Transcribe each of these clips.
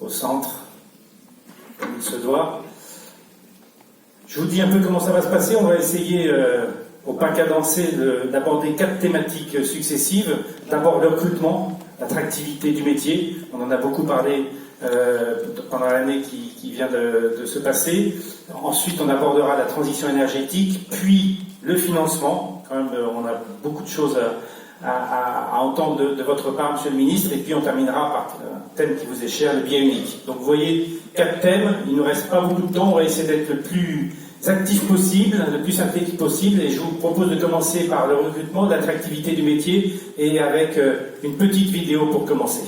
au centre, comme il se doit. Je vous dis un peu comment ça va se passer. On va essayer, au pas cadencé, d'aborder 4 thématiques successives. D'abord le recrutement, l'attractivité du métier. On en a beaucoup parlé pendant l'année qui vient de se passer. Ensuite, on abordera la transition énergétique, puis le financement. Quand même, on a beaucoup de choses à entendre de votre part, Monsieur le Ministre, et puis on terminera par un thème qui vous est cher, le biais unique. Donc vous voyez, 4 thèmes, il ne nous reste pas beaucoup de temps, on va essayer d'être le plus actif possible, le plus synthétique possible, et je vous propose de commencer par le recrutement, l'attractivité du métier, et avec une petite vidéo pour commencer.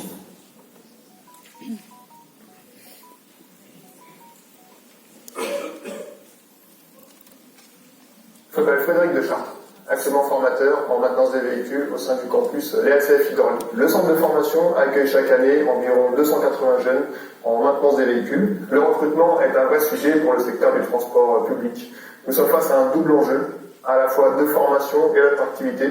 Je m'appelle Frédéric de Chartres, actuellement formateur en maintenance des véhicules au sein du campus l'EACF Hydraulique. Le centre de formation accueille chaque année environ 280 jeunes en maintenance des véhicules. Le recrutement est un vrai sujet pour le secteur du transport public. Nous sommes face à un double enjeu, à la fois de formation et d'attractivité.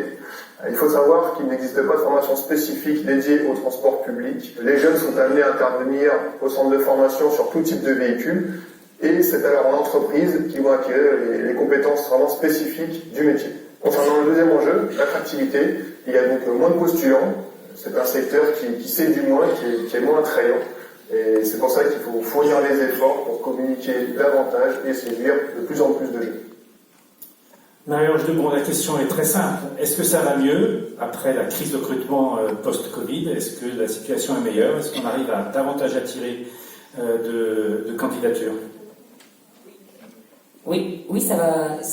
Il faut savoir qu'il n'existe pas de formation spécifique dédiée au transport public. Les jeunes sont amenés à intervenir au centre de formation sur tout type de véhicule. Et c'est alors en entreprise qu'ils vont acquérir les compétences vraiment spécifiques du métier. Concernant le deuxième enjeu, l'attractivité, il y a donc moins de postulants. C'est un secteur qui séduit moins, qui est moins attrayant. Et c'est pour ça qu'il faut fournir les efforts pour communiquer davantage et séduire de plus en plus de jeunes. Marie-Ange Debon, la question est très simple. Est-ce que ça va mieux après la crise de recrutement post-Covid? Est-ce que la situation est meilleure? Est-ce qu'on arrive à davantage attirer de candidatures? Oui, ça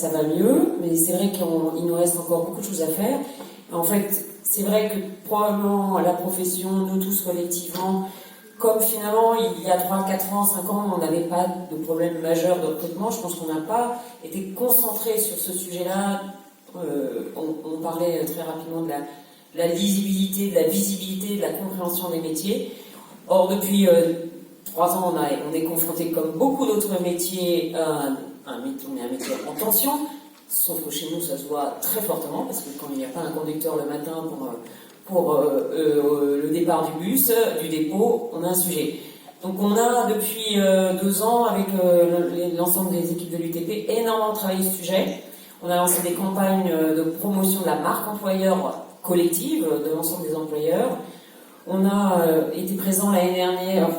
va mieux, mais c'est vrai qu'il nous reste encore beaucoup de choses à faire. En fait, c'est vrai que probablement la profession, nous tous collectivement, comme finalement il y a 3, 4 ans, 5 ans, on n'avait pas de problème majeur de recrutement, je pense qu'on n'a pas été concentré sur ce sujet-là. On parlait très rapidement de la lisibilité, de la visibilité, de la compréhension des métiers. Or, depuis 3 ans, on est confronté, comme beaucoup d'autres métiers, on est un métier en tension, sauf que chez nous ça se voit très fortement, parce que quand il n'y a pas un conducteur le matin pour le départ du bus, du dépôt, on a un sujet. Donc on a depuis 2 ans, avec l'ensemble des équipes de l'UTP, énormément travaillé ce sujet. On a lancé des campagnes de promotion de la marque employeur collective de l'ensemble des employeurs. On a été présent l'année dernière,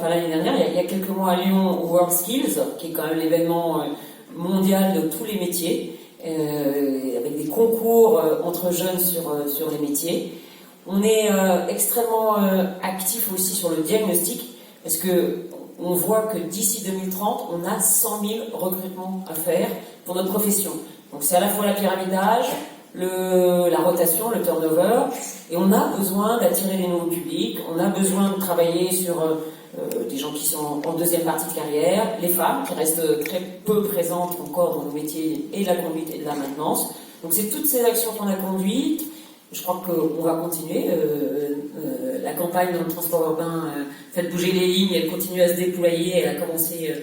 il y a quelques mois à Lyon, au World Skills, qui est quand même l'événement mondial de tous les métiers, avec des concours entre jeunes sur les métiers. On est extrêmement actif aussi sur le diagnostic, parce que on voit que d'ici 2030, on a 100 000 recrutements à faire pour notre profession. Donc c'est à la fois la pyramide d'âge, la rotation, le turnover, et on a besoin d'attirer des nouveaux publics, on a besoin de travailler sur des gens qui sont en deuxième partie de carrière, les femmes qui restent très peu présentes encore dans nos métiers et de la conduite et de la maintenance. Donc c'est toutes ces actions qu'on a conduites. Je crois qu'on va continuer. La campagne dans le transport urbain, Faites bouger les lignes, elle continue à se déployer. Elle a commencé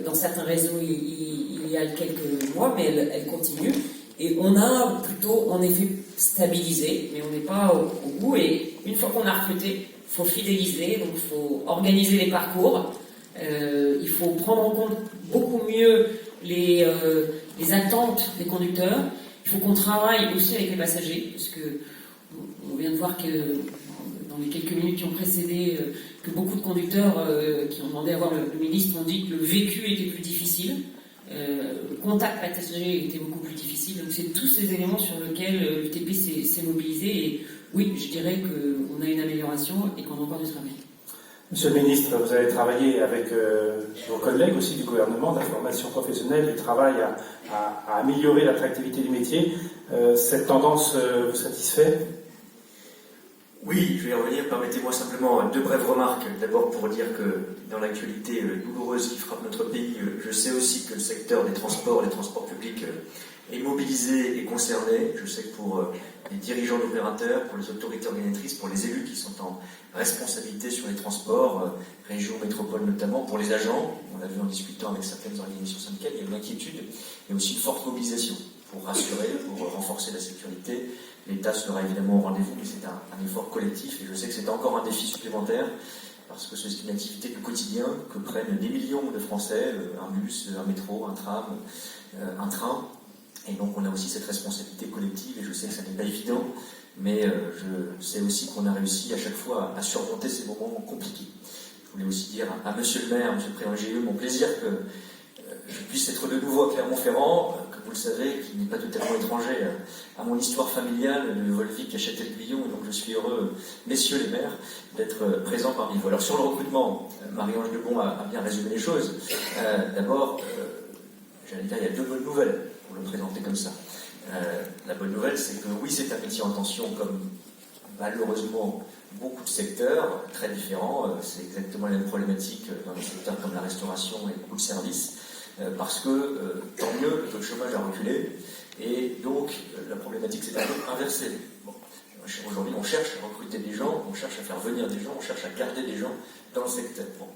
dans certains réseaux il y a quelques mois, mais elle continue. Et on a plutôt, en effet, stabilisé, mais on n'est pas au bout. Et une fois qu'on a recruté, il faut fidéliser, donc il faut organiser les parcours. Il faut prendre en compte beaucoup mieux les attentes des conducteurs. Il faut qu'on travaille aussi avec les passagers, parce que on vient de voir que dans les quelques minutes qui ont précédé, que beaucoup de conducteurs qui ont demandé à voir le ministre ont dit que le vécu était plus difficile. Le contact passager était beaucoup plus difficile. Donc c'est tous ces éléments sur lesquels l'UTP s'est mobilisé. Et oui, je dirais qu'on a une amélioration et qu'on a encore du travail. Monsieur le ministre, vous avez travaillé avec vos collègues aussi du gouvernement, de la formation professionnelle, du travail à améliorer l'attractivité du métier. Cette tendance vous satisfait? Oui, je vais y revenir. Permettez-moi simplement 2 brèves remarques. D'abord pour dire que dans l'actualité douloureuse qui frappe notre pays, je sais aussi que le secteur des transports, les transports publics, est mobilisé et concerné. Je sais que pour les dirigeants d'opérateurs, pour les autorités organisatrices, pour les élus qui sont en responsabilité sur les transports, région, métropole notamment, pour les agents, on l'a vu en discutant avec certaines organisations syndicales, il y a une inquiétude, mais aussi une forte mobilisation pour rassurer, pour renforcer la sécurité. L'État sera évidemment au rendez-vous, mais c'est un effort collectif, et je sais que c'est encore un défi supplémentaire. parce que c'est une activité du quotidien que prennent des millions de Français, un bus, un métro, un tram, un train. Et donc on a aussi cette responsabilité collective, et je sais que ça n'est pas évident, mais je sais aussi qu'on a réussi à chaque fois à surmonter ces moments compliqués. Je voulais aussi dire à Monsieur le maire, Monsieur le président GE, mon plaisir que je puisse être de nouveau à Clermont-Ferrand, que vous le savez, qui n'est pas totalement étranger à mon histoire familiale de Volvic à Châtel-Guyon, et donc je suis heureux, messieurs les maires, d'être présents parmi vous. Alors sur le recrutement, Marie-Ange Lebon a bien résumé les choses. D'abord, j'allais dire, il y a deux bonnes nouvelles pour le présenter comme ça. La bonne nouvelle, c'est que oui, c'est un métier en tension, comme malheureusement beaucoup de secteurs très différents. C'est exactement la même problématique dans des secteurs comme la restauration et beaucoup de services, parce que tant mieux, le taux de chômage a reculé, et donc la problématique s'est un peu inversée. Bon, aujourd'hui, on cherche à recruter des gens, on cherche à faire venir des gens, on cherche à garder des gens dans le secteur. Bon.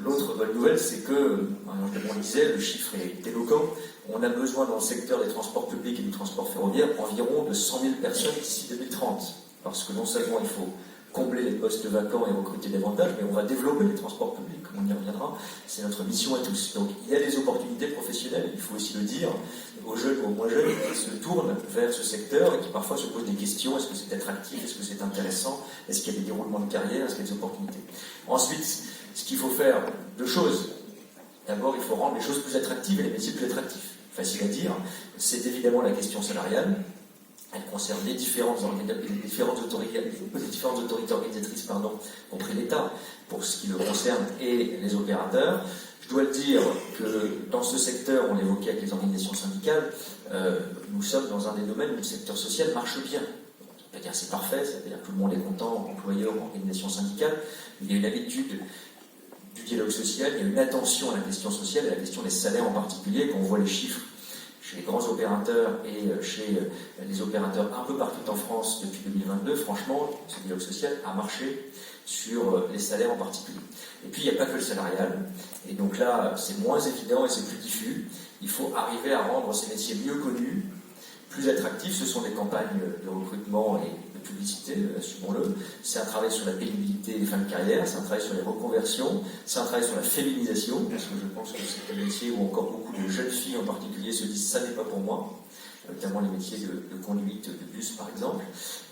L'autre bonne nouvelle, c'est que, on le disait, le chiffre est éloquent. On a besoin dans le secteur des transports publics et du transport ferroviaire environ de 100 000 personnes d'ici 2030. Parce que non seulement il faut combler les postes vacants et recruter davantage, mais on va développer les transports publics, on y reviendra. C'est notre mission à tous. Donc il y a des opportunités professionnelles, il faut aussi le dire, aux jeunes ou aux moins jeunes qui se tournent vers ce secteur et qui parfois se posent des questions. Est-ce que c'est attractif? Est-ce que c'est intéressant? Est-ce qu'il y a des déroulements de carrière? Est-ce qu'il y a des opportunités? Ensuite, ce qu'il faut faire, deux choses. D'abord, il faut rendre les choses plus attractives et les métiers plus attractifs. Facile à dire, c'est évidemment la question salariale. Elle concerne les différentes autorités organisatrices, compris l'État, pour ce qui le concerne, et les opérateurs. Je dois dire que dans ce secteur, on l'évoquait avec les organisations syndicales, nous sommes dans un des domaines où le secteur social marche bien. Ça veut dire c'est parfait, ça veut dire que tout le monde est content, employeurs, organisations syndicales. Il y a une habitude du dialogue social, il y a une attention à la question sociale et à la question des salaires en particulier, quand on voit les chiffres chez les grands opérateurs et chez les opérateurs un peu partout en France depuis 2022, franchement, ce dialogue social a marché sur les salaires en particulier. Et puis, il n'y a pas que le salarial. Et donc là, c'est moins évident et c'est plus diffus. Il faut arriver à rendre ces métiers mieux connus, plus attractifs. Ce sont des campagnes de recrutement et de publicité, assumons-le. C'est un travail sur la pénibilité des fins de carrière, c'est un travail sur les reconversions, c'est un travail sur la féminisation, parce que je pense que c'est un métier où encore beaucoup de jeunes filles en particulier se disent « ça n'est pas pour moi », notamment les métiers de conduite de bus par exemple.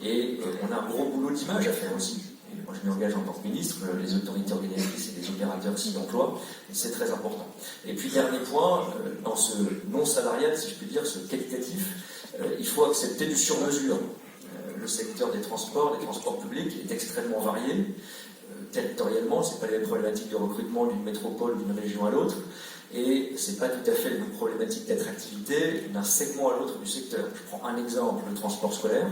Et on a un gros boulot d'image à faire aussi. Et moi je m'engage en tant que ministre, les autorités organisatrices et les opérateurs s'y emploient, et c'est très important. Et puis dernier point, dans ce non salarial, si je puis dire, ce qualitatif, il faut accepter du sur-mesure. Le secteur des transports publics est extrêmement varié. Territorialement, ce n'est pas les mêmes problématiques de recrutement d'une métropole, d'une région à l'autre, et ce n'est pas tout à fait les mêmes problématiques d'attractivité d'un segment à l'autre du secteur. Je prends un exemple, le transport scolaire,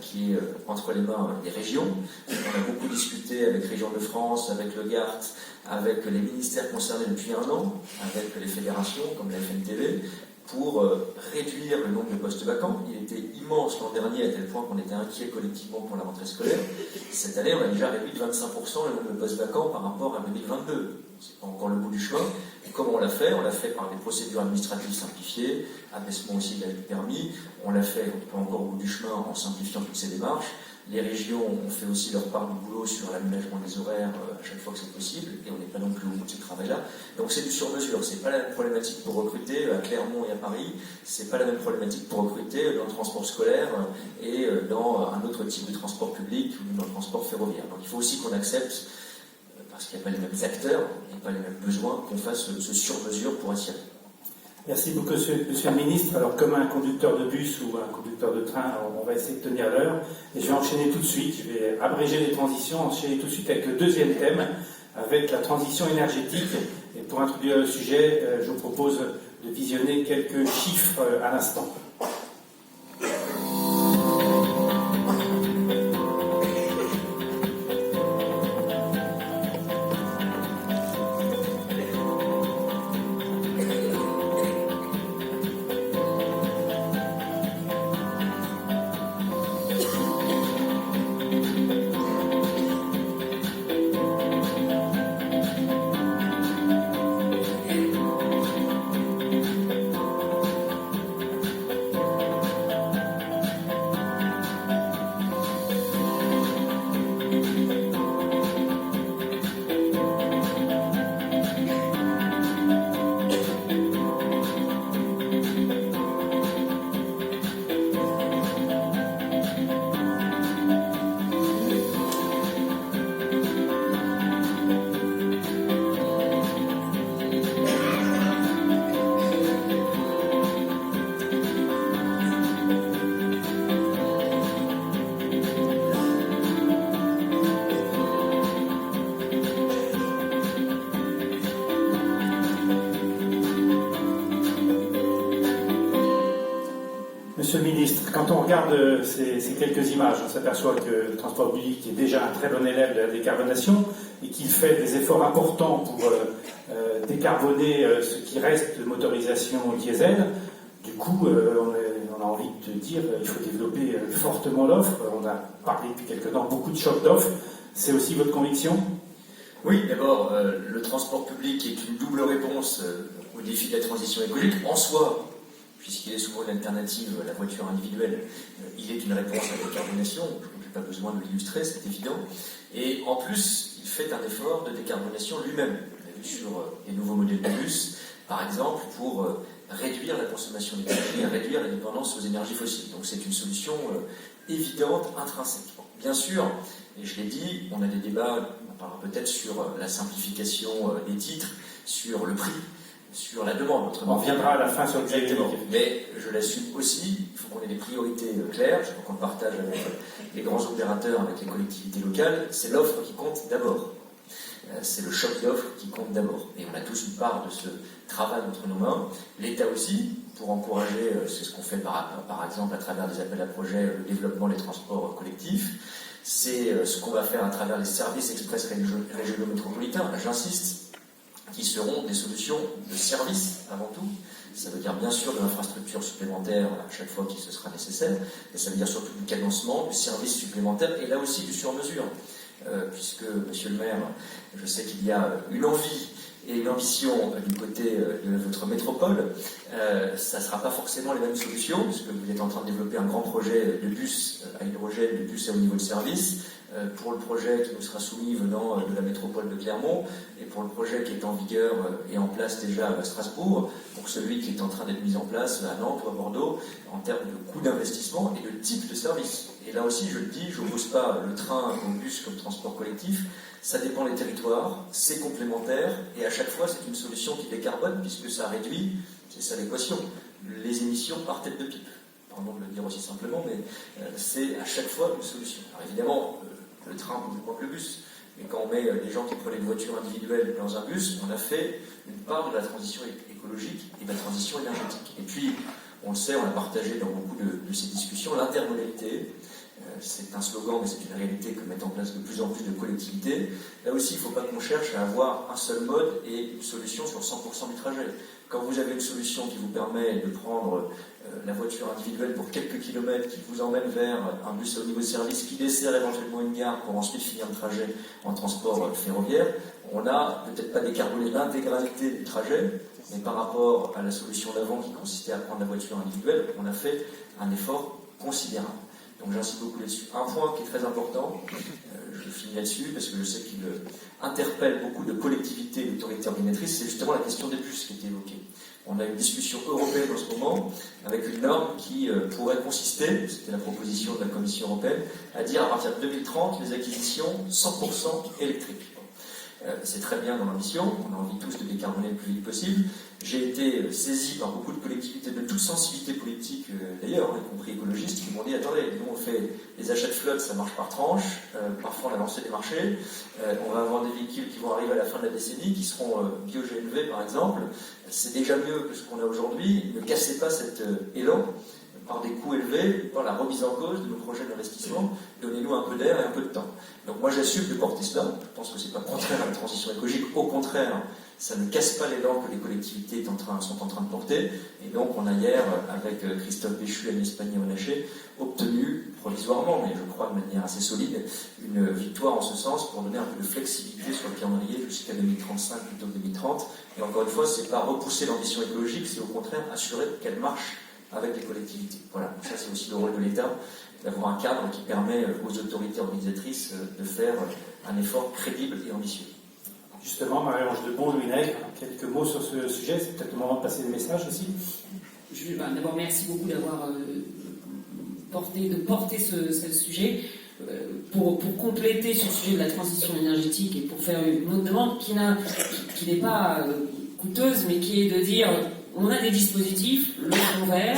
qui est entre les mains des régions. On a beaucoup discuté avec Régions de France, avec le GART, avec les ministères concernés depuis un an, avec les fédérations comme la FNTV, pour réduire le nombre de postes vacants. Il était immense l'an dernier, à tel point qu'on était inquiet collectivement pour la rentrée scolaire. Cette année, on a déjà réduit de 25% le nombre de postes vacants par rapport à 2022. C'est pas encore le bout du chemin. Et comment on l'a fait? On l'a fait par des procédures administratives simplifiées, abaissement aussi de l'âge du permis. On l'a fait, pas encore au bout du chemin, en simplifiant toutes ces démarches. Les régions ont fait aussi leur part du boulot sur l'aménagement des horaires à chaque fois que c'est possible, et on n'est pas non plus au bout de ce travail-là. Donc c'est du sur-mesure. C'est pas la même problématique pour recruter à Clermont et à Paris, c'est pas la même problématique pour recruter dans le transport scolaire et dans un autre type de transport public ou dans le transport ferroviaire. Donc il faut aussi qu'on accepte, parce qu'il n'y a pas les mêmes acteurs et pas les mêmes besoins, qu'on fasse ce sur-mesure pour attirer. Merci beaucoup, monsieur le ministre. Alors, comme un conducteur de bus ou un conducteur de train, on va essayer de tenir l'heure. Et je vais enchaîner tout de suite. Je vais abréger les transitions, enchaîner tout de suite avec le deuxième thème, avec la transition énergétique. Et pour introduire le sujet, je vous propose de visionner quelques chiffres à l'instant. quand on regarde ces quelques images, on s'aperçoit que le transport public est déjà un très bon élève de la décarbonation et qu'il fait des efforts importants pour décarboner ce qui reste de motorisation diesel. Du coup, on a envie de dire qu'il faut développer fortement l'offre. On a parlé depuis quelque temps beaucoup de chocs d'offres. C'est aussi votre conviction? Oui, d'abord, le transport public est une double réponse au défi de la transition écologique. En soi, puisqu'il est souvent une alternative à la voiture individuelle, il est une réponse à la décarbonation. Je n'ai pas besoin de l'illustrer, c'est évident. Et en plus, il fait un effort de décarbonation lui-même. On a vu sur les nouveaux modèles de bus, par exemple, pour réduire la consommation d'énergie et réduire la dépendance aux énergies fossiles. Donc c'est une solution évidente, intrinsèque. Bien sûr, et je l'ai dit, on a des débats, on parlera peut-être sur la simplification des titres, sur le prix, sur la demande. On reviendra à la fin sur le exactement. Mais je l'assume aussi, il faut qu'on ait des priorités claires, je crois qu'on partage avec les grands opérateurs, avec les collectivités locales, c'est l'offre qui compte d'abord. C'est le choc d'offres qui compte d'abord. Et on a tous une part de ce travail entre nos mains. L'État aussi, pour encourager, c'est ce qu'on fait par exemple à travers des appels à projets, le développement des transports collectifs. C'est ce qu'on va faire à travers les services express régionaux métropolitains, j'insiste, qui seront des solutions de service avant tout. Ça veut dire bien sûr de l'infrastructure supplémentaire à chaque fois qu'il se sera nécessaire, mais ça veut dire surtout du cadencement, du service supplémentaire et là aussi du sur-mesure. Puisque, monsieur le maire, je sais qu'il y a une envie et une ambition du côté de votre métropole, ça ne sera pas forcément les mêmes solutions, puisque vous êtes en train de développer un grand projet de bus à hydrogène, de bus à haut niveau de service, pour le projet qui nous sera soumis venant de la métropole de Clermont, et pour le projet qui est en vigueur et en place déjà à Strasbourg, pour celui qui est en train d'être mis en place à Nantes ou à Bordeaux, en termes de coût d'investissement et de type de service. Et là aussi, je le dis, je n'oppose pas le train au bus comme transport collectif, ça dépend des territoires, c'est complémentaire, et à chaque fois, c'est une solution qui décarbone, puisque ça réduit, c'est ça l'équation, les émissions par tête de pipe. Pardon de le dire aussi simplement, mais c'est à chaque fois une solution. Alors évidemment, le train vous moins que le bus, mais quand on met des gens qui prenaient une voiture individuelle dans un bus, on a fait une part de la transition écologique et de la transition énergétique. Et puis, on le sait, on a partagé dans beaucoup de ces discussions, l'intermodalité. C'est un slogan, mais c'est une réalité que mettent en place de plus en plus de collectivités. Là aussi, il ne faut pas qu'on cherche à avoir un seul mode et une solution sur 100% du trajet. Quand vous avez une solution qui vous permet de prendre la voiture individuelle pour quelques kilomètres, qui vous emmène vers un bus à haut niveau de service, qui dessert éventuellement une gare pour ensuite finir le trajet en transport ferroviaire, on n'a peut-être pas décarboné l'intégralité du trajet, mais par rapport à la solution d'avant qui consistait à prendre la voiture individuelle, on a fait un effort considérable. Donc j'insiste beaucoup là-dessus. Un point qui est très important, je finis là-dessus parce que je sais qu'il interpelle beaucoup de collectivités et d'autorités organisatrices, c'est justement la question des bus qui a été évoquée. On a une discussion européenne en ce moment avec une norme qui pourrait consister, c'était la proposition de la Commission européenne, à dire à partir de 2030 les acquisitions 100% électriques. C'est très bien dans l'ambition, on a envie tous de décarboner le plus vite possible. J'ai été saisi par beaucoup de collectivités de toute sensibilité politique, d'ailleurs, y compris écologistes, qui m'ont dit, attendez, nous on fait les achats de flotte, ça marche par tranche, parfois on a lancé des marchés, on va avoir des véhicules qui vont arriver à la fin de la décennie, qui seront bio-GNV par exemple, c'est déjà mieux que ce qu'on a aujourd'hui, ne cassez pas cet élan par des coûts élevés, par la remise en cause de nos projets d'investissement, donnez-nous un peu d'air et un peu de temps. Donc moi j'assume de porter cela, je pense que c'est pas contraire à la transition écologique, au contraire, ça ne casse pas l'élan que les collectivités sont en train de porter, et donc on a hier, avec Christophe Béchu, Agnès Pannier-Runacher, obtenu, provisoirement, mais je crois de manière assez solide, une victoire en ce sens pour donner un peu de flexibilité sur le calendrier jusqu'à 2035 plutôt que 2030, et encore une fois, c'est pas repousser l'ambition écologique, c'est au contraire assurer qu'elle marche avec les collectivités. Voilà, ça c'est aussi le rôle de l'État, d'avoir un cadre qui permet aux autorités organisatrices de faire un effort crédible et ambitieux. Justement, Marie-Ange Debon, Louis Nègre, quelques mots sur ce sujet, c'est peut-être le moment de passer le message aussi. D'abord, merci beaucoup d'avoir porté ce sujet. Pour compléter sur le sujet de la transition énergétique et pour faire une autre demande qui n'est pas coûteuse, mais qui est de dire on a des dispositifs, le fonds vert,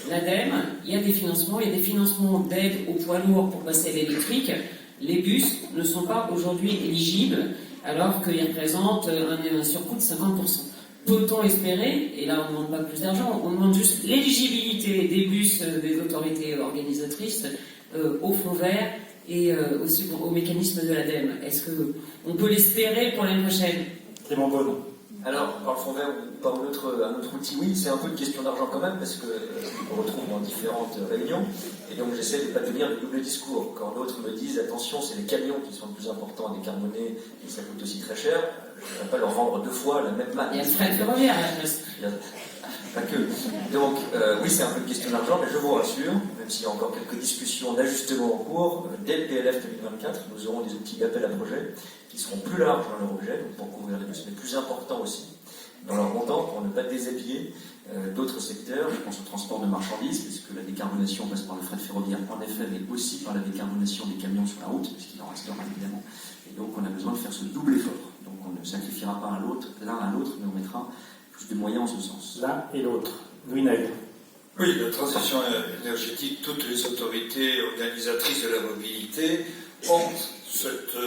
l'ADEME, il y a des financements d'aide aux poids lourds pour passer à l'électrique. Les bus ne sont pas aujourd'hui éligibles alors qu'ils représentent un surcoût de 50%. peut-on espérer, et là on ne demande pas plus d'argent, on demande juste l'éligibilité des bus des autorités organisatrices au fonds vert et au mécanisme de l'ADEME. Est-ce qu'on peut l'espérer pour l'année prochaine? Clément Beaune. Alors, par le fonds vert ou par un autre outil, oui, c'est un peu une question d'argent quand même, parce que on retrouve dans différentes réunions, et donc j'essaie de ne pas tenir de double discours. Quand d'autres me disent, attention, c'est les camions qui sont le plus importants à décarboner, et ça coûte aussi très cher, je ne vais pas leur vendre deux fois la même manne. Il y a le frais ferroviaire, là. Pas que. Donc, oui, c'est un peu une question d'argent, mais je vous rassure, même s'il y a encore quelques discussions d'ajustement en cours, dès le PLF 2024, nous aurons des outils d'appel à projet qui seront plus larges dans leur objet, donc pour couvrir les bus, mais plus importants aussi dans leur montant, pour ne pas déshabiller d'autres secteurs. Je pense au transport de marchandises, puisque la décarbonation passe par le fret ferroviaire, en effet, mais aussi par la décarbonation des camions sur la route, puisqu'il en restera évidemment. Et donc, on a besoin de faire ce double effort. Donc, on ne sacrifiera pas l'un à l'autre, mais on mettra plus de moyens en ce sens. L'un et l'autre. Louis Nègre. Oui, la transition énergétique, toutes les autorités organisatrices de la mobilité ont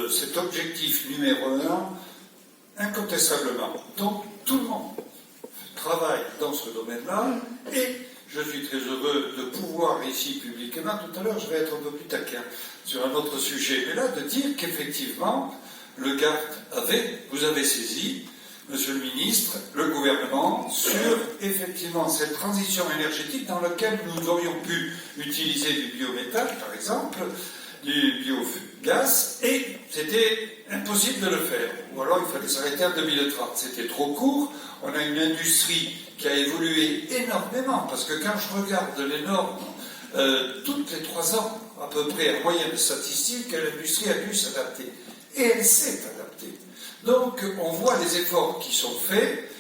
cet objectif numéro 1 incontestablement. Donc tout le monde travaille dans ce domaine-là et je suis très heureux de pouvoir ici publiquement, tout à l'heure je vais être un peu plus taquin sur un autre sujet, mais là de dire qu'effectivement le GART vous avez saisi, Monsieur le ministre, le gouvernement, sur effectivement cette transition énergétique dans laquelle nous aurions pu utiliser du biométhane, par exemple, du biogaz, et c'était impossible de le faire. Ou alors il fallait s'arrêter en 2030. C'était trop court. On a une industrie qui a évolué énormément, parce que quand je regarde les normes, toutes les 3 ans, à peu près, en moyenne statistique, l'industrie a dû s'adapter. Et elle s'est adaptée. Donc, on voit les efforts qui sont faits.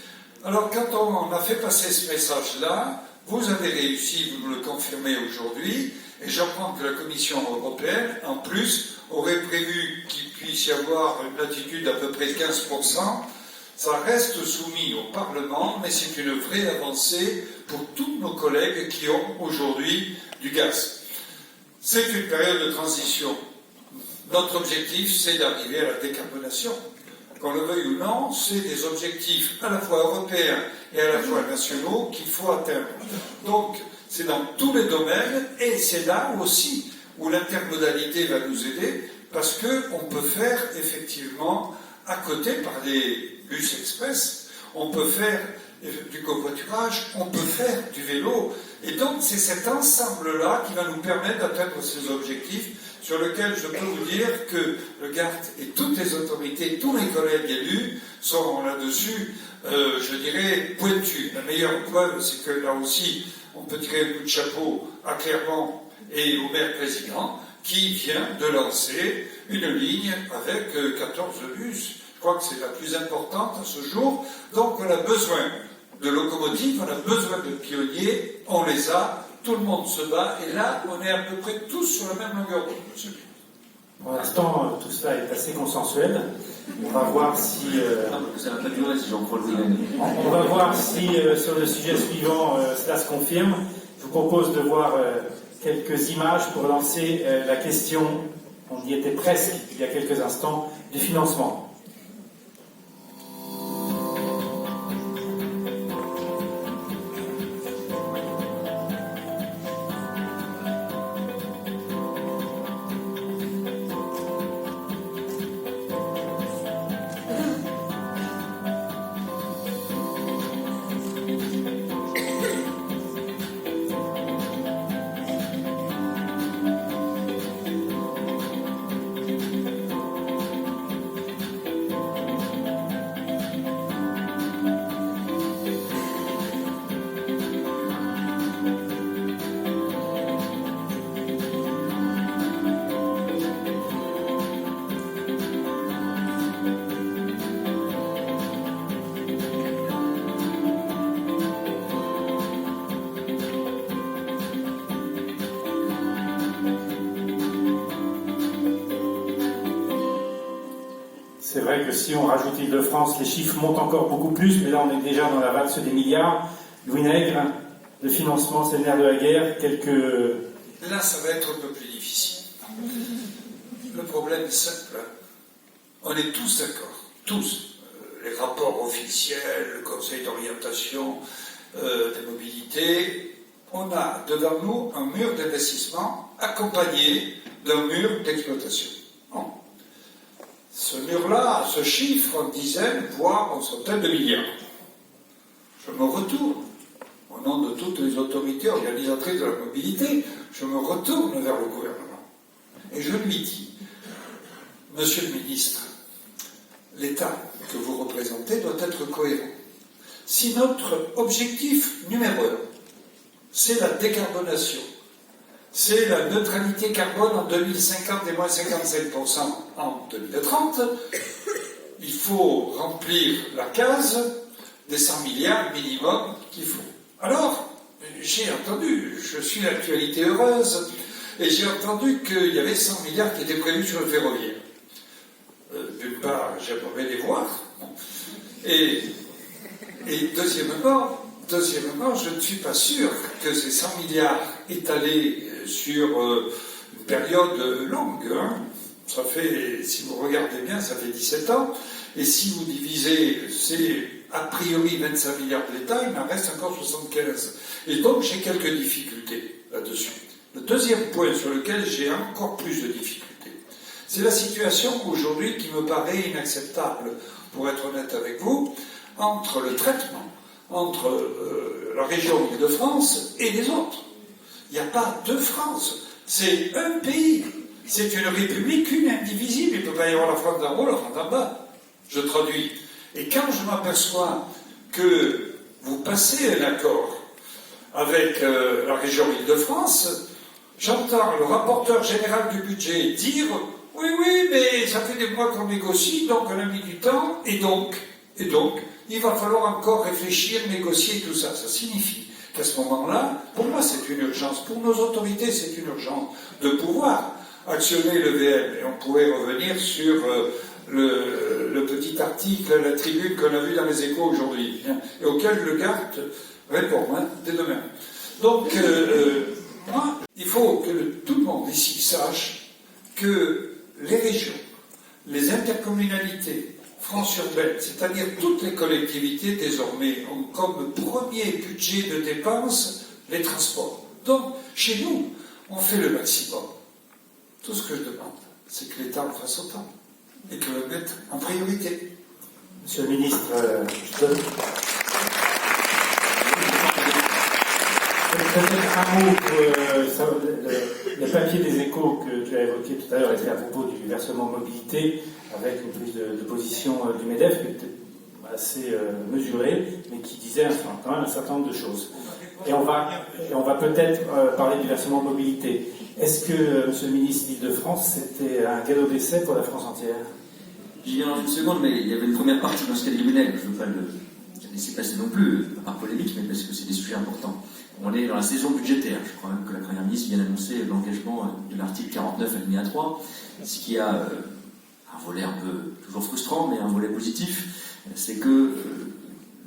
Alors, quand on a fait passer ce message-là, vous avez réussi, vous nous le confirmez aujourd'hui, et j'apprends que la Commission européenne, en plus, aurait prévu qu'il puisse y avoir une latitude d'à peu près 15%. Ça reste soumis au Parlement, mais c'est une vraie avancée pour tous nos collègues qui ont aujourd'hui du gaz. C'est une période de transition. Notre objectif, c'est d'arriver à la décarbonation. Qu'on le veuille ou non, c'est des objectifs à la fois européens et à la fois nationaux qu'il faut atteindre. Donc, c'est dans tous les domaines, et c'est là aussi où l'intermodalité va nous aider, parce qu'on peut faire effectivement, à côté, par des bus express, on peut faire du covoiturage, on peut faire du vélo, et donc c'est cet ensemble-là qui va nous permettre d'atteindre ces objectifs, sur lequel je peux vous dire que le GART et toutes les autorités, tous les collègues élus sont là-dessus, je dirais, pointus. La meilleure preuve, c'est que là aussi, on peut tirer un coup de chapeau à Clermont et au maire président, qui vient de lancer une ligne avec 14 bus. Je crois que c'est la plus importante à ce jour. Donc on a besoin de locomotives, on a besoin de pionniers, on les a. Tout le monde se bat, et là, on est à peu près tous sur la même longueur d'onde, monsieur. Pour l'instant, tout cela est assez consensuel. On va voir si... Ça va pas durer si j'en crois le Louis. On va voir si, sur le sujet suivant, cela se confirme. Je vous propose de voir quelques images pour lancer la question, on y était presque il y a quelques instants, du financement. C'est vrai que si on rajoute Île-de-France, les chiffres montent encore beaucoup plus, mais là on est déjà dans la valse des milliards. Louis Nègre, le financement, c'est le nerf de la guerre. Là, ça va être un peu plus difficile. Le problème est simple. On est tous d'accord, tous. les rapports officiels, le Conseil d'orientation des mobilités, on a devant nous un mur d'investissement accompagné d'un mur d'exploitation. Bon. Ce mur-là se chiffre en dizaines, voire en centaines de milliards. Je me retourne, au nom de toutes les autorités organisatrices de la mobilité, je me retourne vers le gouvernement. Et je lui dis, Monsieur le ministre, l'État que vous représentez doit être cohérent. Si notre objectif numéro 1, c'est la décarbonation, c'est la neutralité carbone en 2050 et moins 55% en 2030, il faut remplir la case des 100 milliards minimum qu'il faut. Alors, j'ai entendu, je suis l'actualité heureuse, et j'ai entendu qu'il y avait 100 milliards qui étaient prévus sur le ferroviaire. D'une part, j'aimerais les voir. Et deuxièmement, je ne suis pas sûr que ces 100 milliards étalés sur une période longue, hein, ça fait, si vous regardez bien, ça fait 17 ans, et si vous divisez, c'est a priori 25 milliards de l'État, il en reste encore 75. Et donc j'ai quelques difficultés là-dessus. Le deuxième point sur lequel j'ai encore plus de difficultés, c'est la situation aujourd'hui qui me paraît inacceptable, pour être honnête avec vous, entre le traitement, entre la région Île-de-France et les autres. Il n'y a pas deux France, c'est un pays, c'est une république, une indivisible, il ne peut pas y avoir la France d'en haut, la France d'en bas. Je traduis. Et quand je m'aperçois que vous passez un accord avec la région Île-de-France, j'entends le rapporteur général du budget dire « Oui, mais ça fait des mois qu'on négocie, donc on a mis du temps, et donc, il va falloir encore réfléchir, négocier, tout ça. » Ça signifie qu'à ce moment-là, pour moi c'est une urgence, pour nos autorités c'est une urgence de pouvoir actionner le VM. Et on pourrait revenir sur le petit article, la tribune qu'on a vu dans les Échos aujourd'hui, et auquel le garde répond dès demain. Donc, moi, il faut que tout le monde ici sache que les régions, les intercommunalités, France urbaine, c'est-à-dire toutes les collectivités désormais, ont comme premier budget de dépenses les transports. Donc, chez nous, on fait le maximum. Tout ce que je demande, c'est que l'État en fasse autant et que le mette en priorité. Monsieur le ministre, je donne peut-être un mot pour le papier des Échos que tu as évoqué tout à l'heure était à propos du versement mobilité, avec une prise de position du MEDEF qui était assez mesurée, mais qui disait quand même un certain nombre de choses. Et on va peut-être parler du versement mobilité. Est-ce que, Monsieur le ministre d'Île-de-France, c'était un galop d'essai pour la France entière? J'y viens dans une seconde, mais il y avait une première partie dans ce cas de Grenelle, je ne veux pas le laisser passer non plus, pas par polémique, mais parce que c'est des sujets importants. On est dans la saison budgétaire. Je crois même que la Première ministre vient d'annoncer l'engagement de l'article 49 alinéa 3, ce qui a un volet un peu toujours frustrant, mais un volet positif, c'est que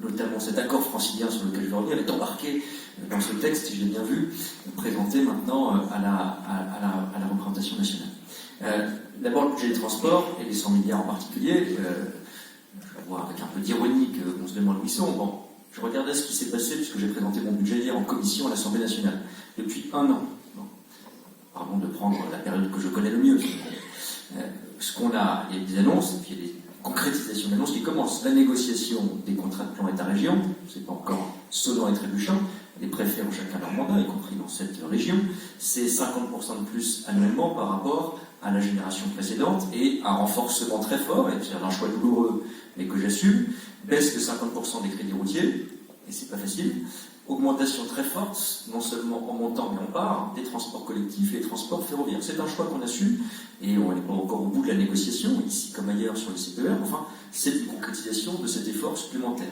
notamment cet accord francilien sur lequel je vais revenir est embarqué dans ce texte, si je l'ai bien vu, présenté maintenant à la représentation nationale. D'abord le budget des transports, et les 100 milliards en particulier, je vois avec un peu d'ironie qu'on se demande où ils sont. Bon, je regardais ce qui s'est passé, puisque j'ai présenté mon budget hier en commission à l'Assemblée nationale, depuis un an. Bon, pardon de prendre la période que je connais le mieux. Ce qu'on a, il y a des annonces, et puis il y a des concrétisations d'annonces qui commencent. La négociation des contrats de plan État-région, c'est pas encore sonnant et trébuchant, les préfets ont chacun leur mandat, y compris dans cette région, c'est 50% de plus annuellement par rapport à la génération précédente, et un renforcement très fort, et c'est un choix douloureux, mais que j'assume, baisse de 50% des crédits routiers, et c'est pas facile, augmentation très forte, non seulement en montant mais en part, des transports collectifs et des transports ferroviaires. C'est un choix qu'on assume, et on n'est pas encore au bout de la négociation, ici comme ailleurs sur le CPER, enfin, c'est une concrétisation de cet effort supplémentaire.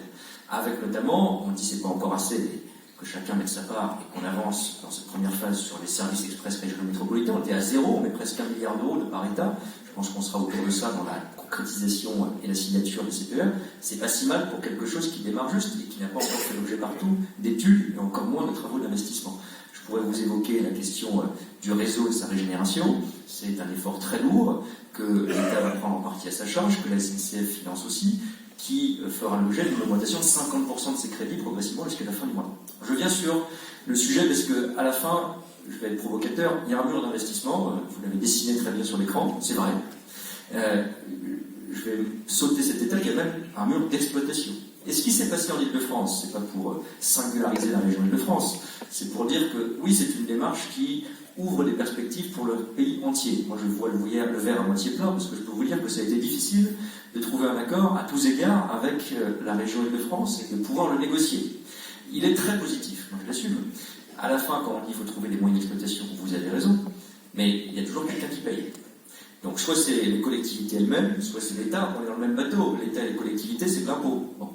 Avec notamment, on dit c'est pas encore assez, mais que chacun mette sa part et qu'on avance dans cette première phase sur les services express régionaux métropolitains. On était à 0, mais presque 1 milliard d'euros de par État. Je pense qu'on sera autour de ça dans la concrétisation et la signature des CPER. C'est pas si mal pour quelque chose qui démarre juste et qui n'a pas encore fait l'objet partout d'études et encore moins de travaux d'investissement. Je pourrais vous évoquer la question du réseau et de sa régénération. C'est un effort très lourd que l'État va prendre en partie à sa charge, que la SNCF finance aussi. qui fera l'objet d'une augmentation de 50% de ses crédits progressivement jusqu'à la fin du mois. Je viens sur le sujet parce que à la fin, je vais être provocateur, il y a un mur d'investissement, vous l'avez dessiné très bien sur l'écran, c'est vrai. Je vais sauter cette étape, il y a même un mur d'exploitation. Et ce qui s'est passé en Île-de-France, c'est pas pour singulariser la région Île-de-France, c'est pour dire que oui, c'est une démarche qui ouvre des perspectives pour le pays entier. Moi, je vois le verre à moitié plein, parce que je peux vous dire que ça a été difficile de trouver un accord à tous égards avec la région Île-de-France et de pouvoir le négocier. Il est très positif, moi je l'assume. À la fin, quand on dit qu'il faut trouver des moyens d'exploitation, vous avez raison, mais il y a toujours quelqu'un qui paye. Donc soit c'est les collectivités elles-mêmes, soit c'est l'État, on est dans le même bateau. L'État et les collectivités, c'est de l'impôt. Bon.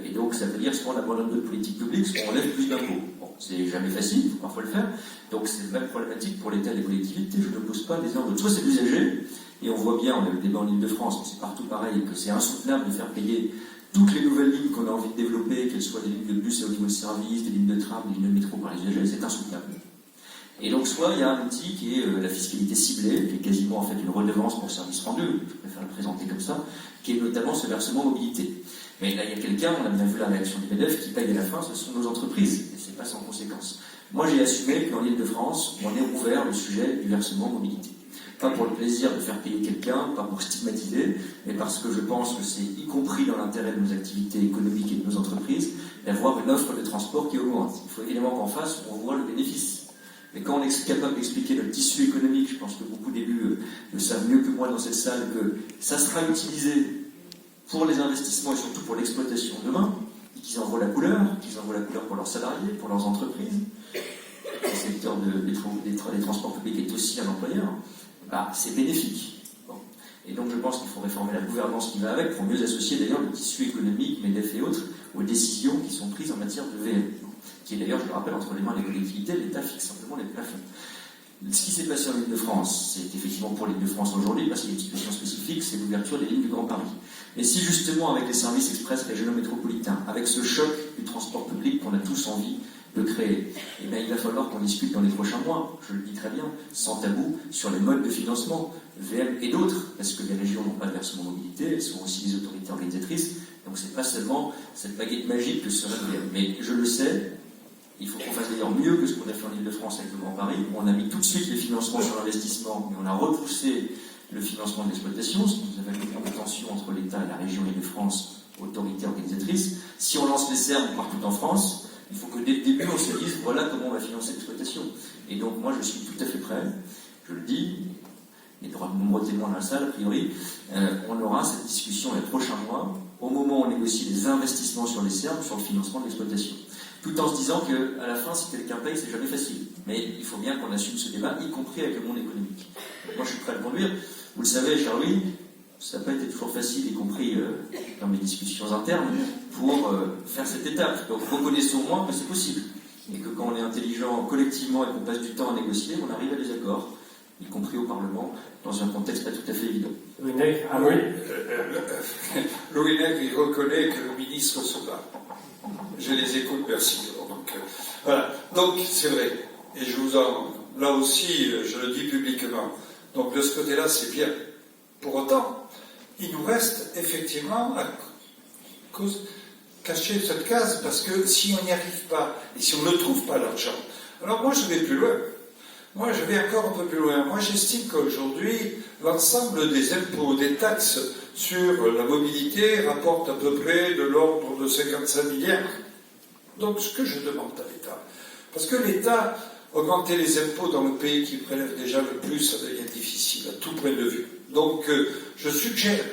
Et donc ça veut dire soit on abandonne d'autres politiques publiques, soit on lève plus d'impôts. Bon, c'est jamais facile, il faut parfois le faire. Donc c'est la même problématique pour l'État et les collectivités, je ne pose pas des uns d'autres. Soit c'est l'usager, et on voit bien, on a le débat en Île-de-France, mais c'est partout pareil, que c'est insoutenable de faire payer toutes les nouvelles lignes qu'on a envie de développer, qu'elles soient des lignes de bus et au niveau de service, des lignes de tram, des lignes de métro par les usagers, c'est insoutenable. Et donc, soit il y a un outil qui est la fiscalité ciblée, qui est quasiment en fait une redevance pour service rendu, je préfère le présenter comme ça, qui est notamment ce versement mobilité. Mais là, il y a quelqu'un, on a bien vu la réaction du MEDEF, qui paye à la fin, ce sont nos entreprises, et c'est pas sans conséquence. Moi, j'ai assumé qu'en Île-de-France, on ait ouvert le sujet du versement mobilité. Pas pour le plaisir de faire payer quelqu'un, pas pour stigmatiser, mais parce que je pense que c'est y compris dans l'intérêt de nos activités économiques et de nos entreprises, d'avoir une offre de transport qui augmente. Il faut évidemment qu'en face, on voit le bénéfice. Mais quand on est capable d'expliquer le tissu économique, je pense que beaucoup d'élus le savent mieux que moi dans cette salle, que ça sera utilisé pour les investissements et surtout pour l'exploitation demain, et qu'ils en voient la couleur pour leurs salariés, pour leurs entreprises. Le secteur des transports publics est aussi un employeur. Bah, c'est bénéfique. Bon. Et donc je pense qu'il faut réformer la gouvernance qui va avec pour mieux associer d'ailleurs le tissu économique, MEDEF et autres, aux décisions qui sont prises en matière de VM. Qui est d'ailleurs, je le rappelle, entre les mains des collectivités, l'État fixe simplement les plafonds. Ce qui s'est passé en Île-de-France, c'est effectivement pour l'Île-de-France aujourd'hui, parce qu'il y a une situation spécifique, c'est l'ouverture des lignes du Grand Paris. Mais si justement avec les services express régionaux métropolitains, avec ce choc du transport public qu'on a tous envie de créer, eh bien, il va falloir qu'on discute dans les prochains mois, je le dis très bien, sans tabou, sur les modes de financement, VM et d'autres, parce que les régions n'ont pas de versement mobilité, elles sont aussi des autorités organisatrices, donc c'est pas seulement cette baguette magique que serait le VM. Mais je le sais, il faut qu'on fasse d'ailleurs mieux que ce qu'on a fait en Île-de-France avec le Grand Paris. On a mis tout de suite les financements sur l'investissement, mais on a repoussé le financement de l'exploitation, ce qui nous avait mis en tension entre l'État et la région Île-de-France, autorité organisatrice. Si on lance les serres partout en France, il faut que dès le début on se dise voilà comment on va financer l'exploitation. Et donc moi je suis tout à fait prêt, je le dis, il y aura de nombreux témoins dans la salle a priori, on aura cette discussion les prochains mois, au moment où on négocie les investissements sur les serres, sur le financement de l'exploitation. Tout en se disant qu'à la fin, si quelqu'un paye, c'est jamais facile. Mais il faut bien qu'on assume ce débat, y compris avec le monde économique. Donc moi, je suis prêt à le conduire. Vous le savez, cher Louis, ça n'a pas été toujours facile, y compris dans mes discussions internes, pour faire cette étape. Donc reconnaissons au moins que c'est possible. Et que quand on est intelligent collectivement et qu'on passe du temps à négocier, on arrive à des accords, y compris au Parlement, dans un contexte pas tout à fait évident. Louis Nègre, ah oui. Louis Nègre, il reconnaît que le ministre se bat. J'ai les échos de Bercy. Donc, voilà. Donc, c'est vrai. Et là aussi, je le dis publiquement. Donc, de ce côté-là, c'est bien. Pour autant, il nous reste effectivement à cacher cette case, parce que si on n'y arrive pas, et si on ne trouve pas l'argent, alors moi, je vais plus loin. Moi, je vais encore un peu plus loin. Moi, j'estime qu'aujourd'hui, l'ensemble des impôts, des taxes sur la mobilité rapporte à peu près de l'ordre de 55 milliards. Donc, ce que je demande à l'État, parce que l'État, augmenter les impôts dans le pays qui prélève déjà le plus, ça devient difficile à tout point de vue. Donc, je suggère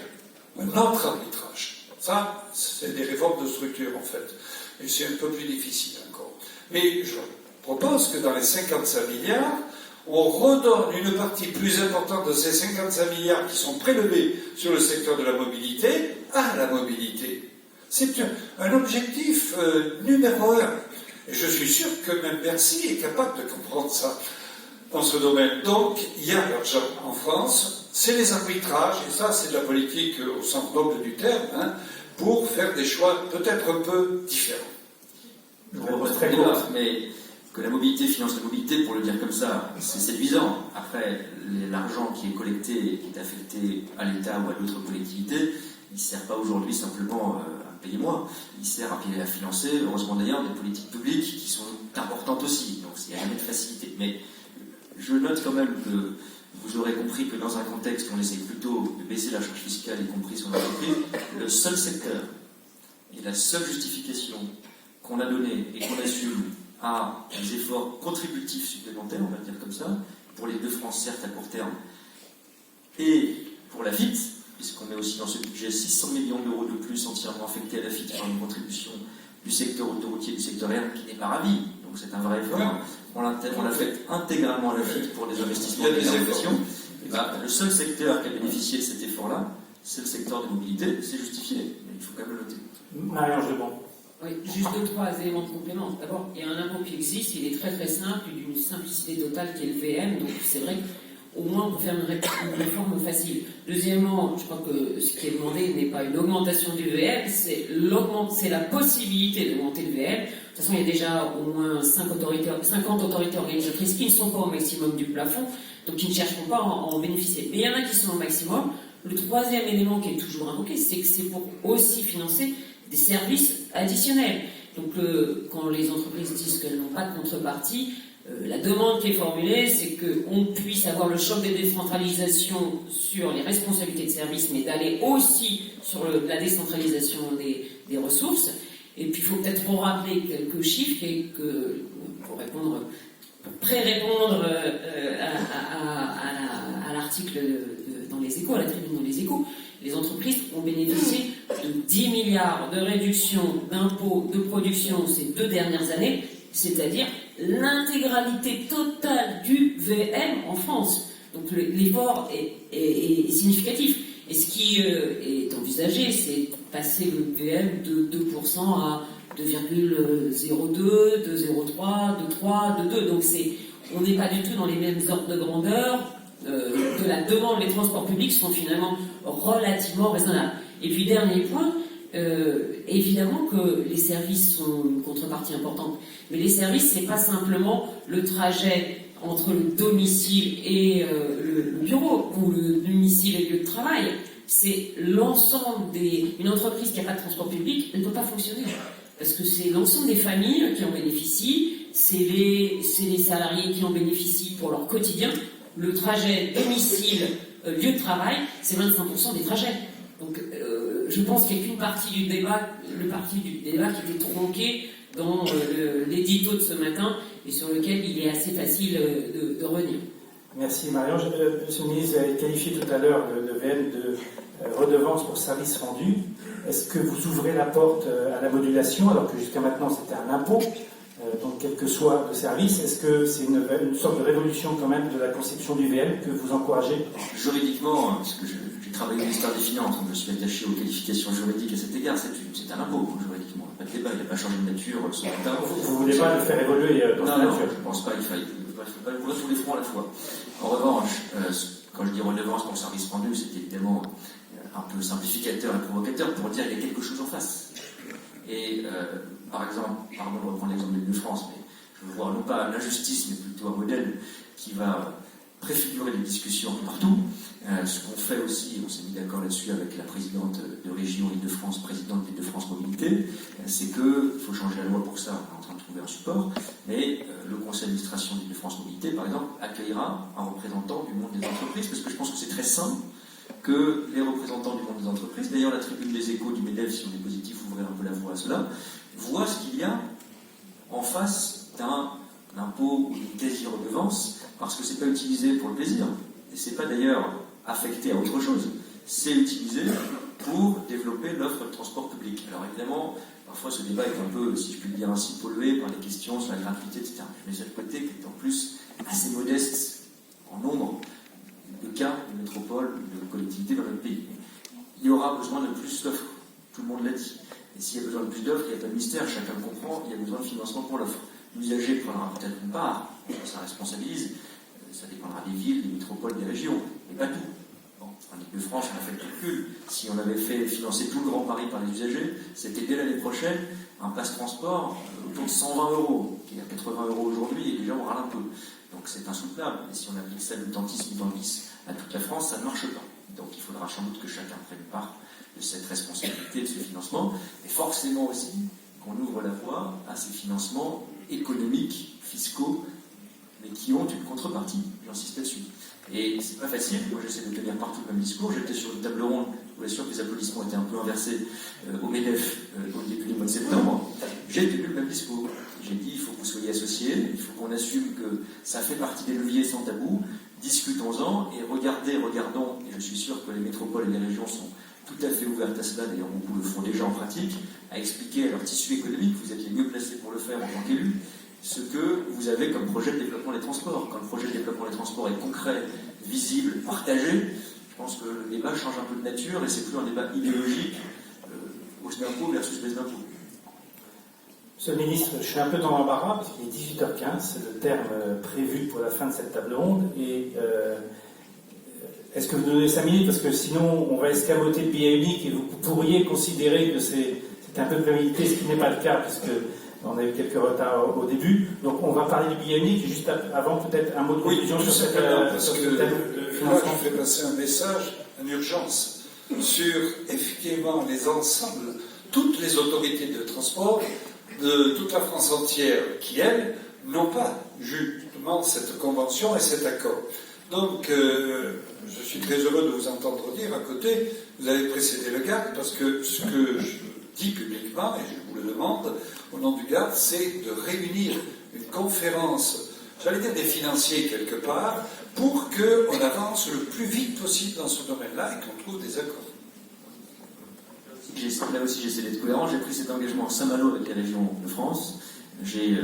un autre arbitrage. Ça, c'est des réformes de structure, en fait. Et c'est un peu plus difficile encore. Mais je propose que dans les 55 milliards, on redonne une partie plus importante de ces 55 milliards qui sont prélevés sur le secteur de la mobilité à la mobilité. C'est un objectif numéro 1. Et je suis sûr que même Bercy est capable de comprendre ça dans ce domaine. Donc, il y a l'argent en France, c'est les arbitrages, et ça, c'est de la politique au sens noble du terme, pour faire des choix peut-être un peu différents. Je reprends très court, mais que la mobilité finance la mobilité, pour le dire comme ça, c'est séduisant. Après, l'argent qui est collecté et qui est affecté à l'État ou à d'autres collectivités, il ne sert pas aujourd'hui simplement à payer moins, il sert à financer, heureusement d'ailleurs, des politiques publiques qui sont importantes aussi. Donc il n'y a jamais de facilité. Mais je note quand même que vous aurez compris que dans un contexte où on essaie plutôt de baisser la charge fiscale, y compris sur l'entreprise, le seul secteur et la seule justification qu'on a donnée et qu'on assume à des efforts contributifs supplémentaires, on va dire comme ça, pour les Île-de-France, certes à court terme, et pour la FIT, puisqu'on met aussi dans ce budget 600 millions d'euros de plus entièrement affectés à la FIT par une contribution du secteur autoroutier et du secteur aérien qui n'est pas ravi. Donc c'est un vrai effort. On l'a fait intégralement à la FIT pour des investissements de désinflation. Le seul secteur qui a bénéficié de cet effort-là, c'est le secteur de mobilité. C'est justifié, mais il faut quand même le noter. Marie-Ange Lebon. Oui, juste 2-3 éléments de complément. D'abord, il y a un impôt qui existe, il est très très simple, d'une simplicité totale qui est le VM, donc c'est vrai qu'au moins on peut faire une réforme facile. Deuxièmement, je crois que ce qui est demandé n'est pas une augmentation du VM, c'est la possibilité d'augmenter le VM. De toute façon, il y a déjà au moins 50 autorités organisatrices qui ne sont pas au maximum du plafond, donc qui ne chercheront pas à en bénéficier. Mais il y en a qui sont au maximum. Le troisième élément qui est toujours invoqué, c'est que c'est pour aussi financer des services additionnels. Donc quand les entreprises disent qu'elles n'ont pas de contrepartie, la demande qui est formulée, c'est qu'on puisse avoir le choc de décentralisation sur les responsabilités de service, mais d'aller aussi sur la décentralisation des ressources. Et puis il faut peut-être rappeler quelques chiffres pour pré-répondre à l'article dans les Échos, à la tribune dans les Échos. Les entreprises ont bénéficié de 10 milliards de réduction d'impôts de production ces 2 dernières années, c'est-à-dire l'intégralité totale du VM en France. Donc l'effort est significatif. Et ce qui est envisagé, c'est passer le VM de 2% à 2,02, de 0,3, de 3, de 2. Donc on n'est pas du tout dans les mêmes ordres de grandeur. De la demande, les transports publics sont finalement relativement raisonnables. Et puis dernier point, évidemment que les services sont une contrepartie importante, mais les services, c'est pas simplement le trajet entre le domicile et le bureau, ou le domicile et le lieu de travail, c'est l'ensemble une entreprise qui n'a pas de transport public, elle ne peut pas fonctionner. Parce que c'est l'ensemble des familles qui en bénéficient, c'est les salariés qui en bénéficient pour leur quotidien. Le trajet domicile-lieu de travail, c'est 25% des trajets. Donc je pense qu'il n'y a qu'une partie du débat, qui était tronquée dans l'édito de ce matin et sur lequel il est assez facile de revenir. Merci Marianne. Monsieur le ministre, vous avez qualifié tout à l'heure le VM de redevance pour services rendus. Est-ce que vous ouvrez la porte à la modulation, alors que jusqu'à maintenant c'était un impôt, donc quel que soit le service? Est-ce que c'est une sorte de révolution quand même de la conception du VM que vous encouragez? Juridiquement, parce que j'ai travaillé au ministère des Finances, donc je suis attaché aux qualifications juridiques à cet égard, c'est un impôt juridiquement. Pas de débat, il n'a pas changé de nature. Vous ne voulez pas le faire évoluer dans sa nature? Non, je ne pense pas, il faut pas le courir tous les fronts à la fois. En revanche, quand je dis redevance pour service rendu, c'est évidemment un peu simplificateur et provocateur pour dire qu'il y a quelque chose en face. Et par exemple, pardon de reprendre l'exemple de l'Île-de-France, mais je veux voir non pas l'injustice, mais plutôt un modèle qui va préfigurer les discussions partout. Ce qu'on fait aussi, on s'est mis d'accord là-dessus avec la présidente de région Île-de-France, présidente d'Île-de-France Mobilité, c'est qu'il faut changer la loi pour ça, on est en train de trouver un support, mais le conseil d'administration d'Île-de-France Mobilité, par exemple, accueillera un représentant du monde des entreprises, parce que je pense que c'est très sain que les représentants du monde des entreprises, d'ailleurs la tribune des Échos du MEDEF, si on est positif, ouvrir un peu la voie à cela, voient ce qu'il y a en face d'un impôt ou d'une quasi-redevance, parce que c'est pas utilisé pour le plaisir, et c'est pas d'ailleurs affecté à autre chose, c'est utilisé pour développer l'offre de transport public. Alors évidemment, parfois ce débat est un peu, si je puis le dire ainsi, pollué par les questions sur la gratuité, etc. Je mets ça de côté, qui est en plus assez modeste en nombre de cas de métropole, de collectivités dans notre pays. Il y aura besoin de plus d'offres, tout le monde l'a dit. Et s'il y a besoin de plus d'offres, il n'y a pas de mystère, chacun le comprend, il y a besoin de financement pour l'offre. L'usager prendra peut-être une part, ça responsabilise, ça dépendra des villes, des métropoles, des régions, mais pas tout. Bon, en Île-de-France, on a fait le calcul, si on avait fait financer tout le Grand Paris par les usagers, c'était dès l'année prochaine un passe-transport autour de 120 €, qui est à 80 € aujourd'hui, et les gens râlent un peu. Donc c'est insoutenable, et si on applique ça, le tantisme dans le vice à toute la France, ça ne marche pas. Donc il faudra sans doute que chacun prenne part de cette responsabilité, de ce financement, et forcément aussi qu'on ouvre la voie à ces financements économiques, fiscaux, mais qui ont une contrepartie, j'insiste là-dessus. Et c'est pas facile, moi j'essaie de tenir partout le même discours, j'étais sur une table ronde, je vous assure que les applaudissements étaient un peu inversés au MEDEF au début du mois de septembre, j'ai tenu le même discours. J'ai dit il faut que vous soyez associés, il faut qu'on assume que ça fait partie des leviers sans tabou, discutons-en et regardons, et je suis sûr que les métropoles et les régions sont tout à fait ouvertes à cela, d'ailleurs beaucoup le font déjà en pratique, à expliquer à leur tissu économique, vous êtes les mieux placés pour le faire en tant qu'élus, ce que vous avez comme projet de développement des transports. Quand le projet de développement des transports est concret, visible, partagé, je pense que le débat change un peu de nature et c'est plus un débat idéologique, hausse d'impôt versus baisse d'impôt. Monsieur le ministre, je suis un peu dans l'embarras parce qu'il est 18h15, c'est le terme prévu pour la fin de cette table ronde. Et est-ce que vous nous donnez 5 minutes? Parce que sinon, on va escamoter le billet unique et vous pourriez considérer que c'est un peu prémédité, ce qui n'est pas le cas, puisque on a eu quelques retards au début. Donc on va parler du billet unique et juste avant, peut-être un mot de conclusion sur cette parce que là, je fais passer un message en urgence sur effectivement les ensembles, toutes les autorités de transport de toute la France entière qui, elles, n'ont pas justement cette convention et cet accord. Donc, je suis très heureux de vous entendre dire à côté, vous avez précédé le GARD, parce que ce que je dis publiquement, et je vous le demande, au nom du GARD, c'est de réunir une conférence, j'allais dire des financiers quelque part, pour qu'on avance le plus vite possible dans ce domaine-là et qu'on trouve des accords. Là aussi, j'essaie d'être cohérent. J'ai pris cet engagement à Saint-Malo avec les régions de France. J'ai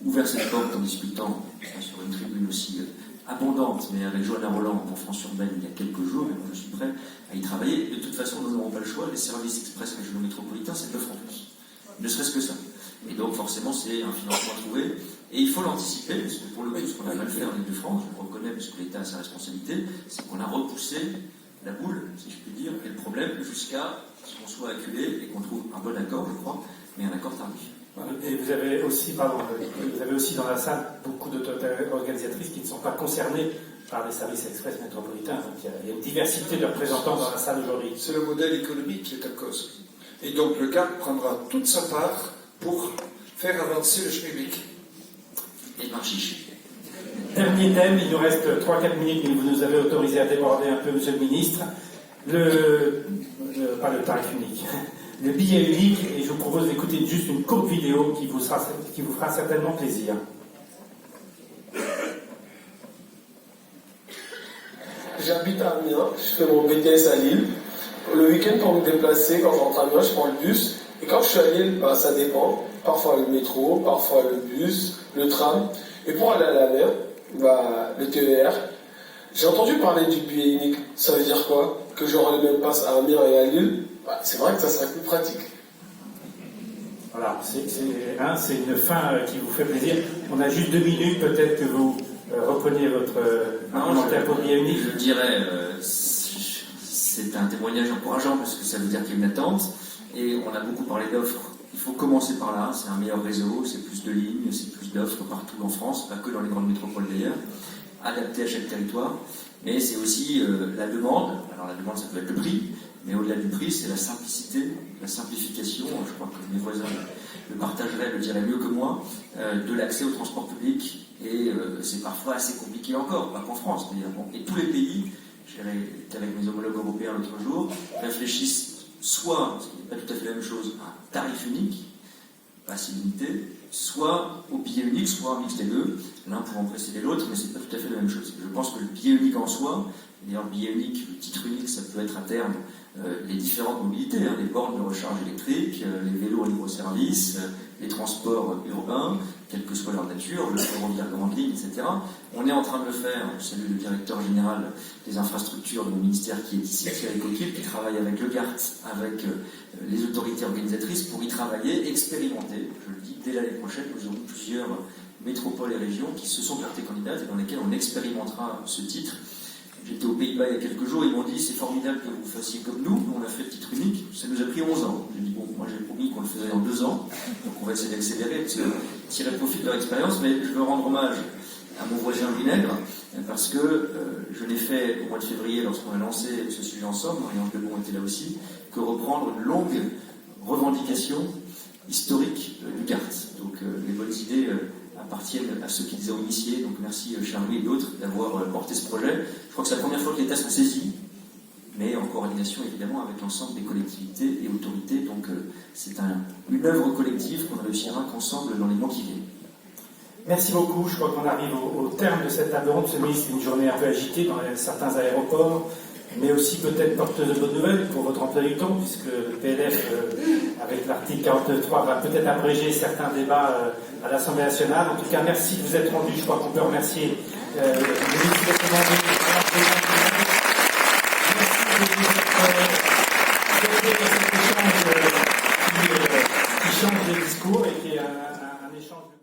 ouvert cette porte en discutant sur une tribune aussi abondante, mais avec Johanna Roland pour France Urbaine il y a quelques jours, et je suis prêt à y travailler. De toute façon, nous n'aurons pas le choix. Les services express régionaux métropolitains, c'est 9 en plus. Ne serait-ce que ça. Et donc, forcément, c'est un financement à trouver. Et il faut l'anticiper, parce que pour le coup, ce qu'on a mal fait en Ile-de-France, je le reconnais, parce que l'État a sa responsabilité, c'est qu'on a repoussé la boule, si je puis dire, et le problème jusqu'à ce qu'on soit acculé et qu'on trouve un bon accord, je crois, mais un accord tardif. Et vous avez aussi dans la salle beaucoup d'autorités organisatrices qui ne sont pas concernées par les services express métropolitains. Donc il y a une diversité de représentants dans la salle aujourd'hui. C'est le modèle économique qui est en cause. Et donc le GARD prendra toute sa part pour faire avancer le schmilblick. Et le marchiche. Dernier thème, il nous reste 3-4 minutes, mais vous nous avez autorisé à déborder un peu, monsieur le ministre. Pas le tarif unique, le billet unique, et je vous propose d'écouter juste une courte vidéo qui vous fera certainement plaisir. J'habite à Amiens, je fais mon BTS à Lille. Le week-end, pour me déplacer, quand je rentre à Amiens, je prends le bus. Et quand je suis à Lille, ça dépend. Parfois le métro, parfois le bus, le tram. Et pour aller à la mer, le TER. J'ai entendu parler du billet unique. Ça veut dire quoi? Que j'aurai le même pass à Amiens et à Lille? C'est vrai que ça serait plus pratique. Voilà, c'est une fin qui vous fait plaisir. On a juste 2 minutes, peut-être que vous repreniez votre argumentaire pour le billet unique. Je dirais, c'est un témoignage encourageant parce que ça veut dire qu'il y a une attente et on a beaucoup parlé d'offres. Il faut commencer par là, c'est un meilleur réseau, c'est plus de lignes, c'est plus d'offres partout en France, pas que dans les grandes métropoles d'ailleurs, adapté à chaque territoire, mais c'est aussi la demande. Alors la demande, ça peut être le prix, mais au-delà du prix, c'est la simplicité, la simplification, je crois que mes voisins le partageraient, le diraient mieux que moi, de l'accès au transport public, et c'est parfois assez compliqué encore, pas qu'en France d'ailleurs. Bon, et tous les pays, j'étais avec mes homologues européens l'autre jour, réfléchissent soit, ce qui n'est pas tout à fait la même chose, à un tarif unique, pas si limité, soit au billet unique, soit un mix des deux, l'un pouvant précéder l'autre, mais c'est pas tout à fait la même chose. Je pense que le billet unique en soi, d'ailleurs le billet unique, le titre unique, ça peut être à terme les différentes mobilités, les bornes de recharge électrique, les vélos en libre-service, les transports urbains, quelle que soit leur nature, le ferroviaire grande ligne, etc. On est en train de le faire, je salue le directeur général des infrastructures de mon ministère qui est ici, Thierry Coquille, qui travaille avec le GART, avec les autorités organisatrices pour y travailler, expérimenter. Je le dis, dès l'année prochaine, nous aurons plusieurs métropoles et régions qui se sont portées candidates et dans lesquelles on expérimentera ce titre. J'étais aux Pays-Bas il y a quelques jours, ils m'ont dit c'est formidable que vous fassiez comme nous, on a fait le titre unique, ça nous a pris 11 ans. J'ai dit bon, moi j'ai promis qu'on le faisait en 2 ans, donc on va essayer d'accélérer, parce que tirer profit de leur expérience, mais je veux rendre hommage à mon voisin Vinaigre, parce que je l'ai fait au mois de février lorsqu'on a lancé ce sujet ensemble, Marie-Ange Lebon était là aussi, que reprendre une longue revendication historique du GART. Donc les bonnes idées appartiennent à ceux qui les ont initiés. Donc merci Charlie et d'autres d'avoir porté ce projet. Je crois que c'est la première fois que l'État s'en saisit, mais en coordination évidemment avec l'ensemble des collectivités et autorités. Donc c'est une œuvre collective qu'on ne réussira qu'ensemble dans les mois qui viennent. Merci beaucoup. Je crois qu'on arrive au terme de cette table ronde. C'est une journée un peu agitée dans certains aéroports, mais aussi peut-être porteuse de bonnes nouvelles pour votre emploi du temps, puisque le PLF, avec l'article 43, va peut-être abréger certains débats à l'Assemblée nationale. En tout cas, merci de vous être rendus. Je crois qu'on peut remercier le ministre des Finances. Merci de cet échange qui change les discours et qui est un échange.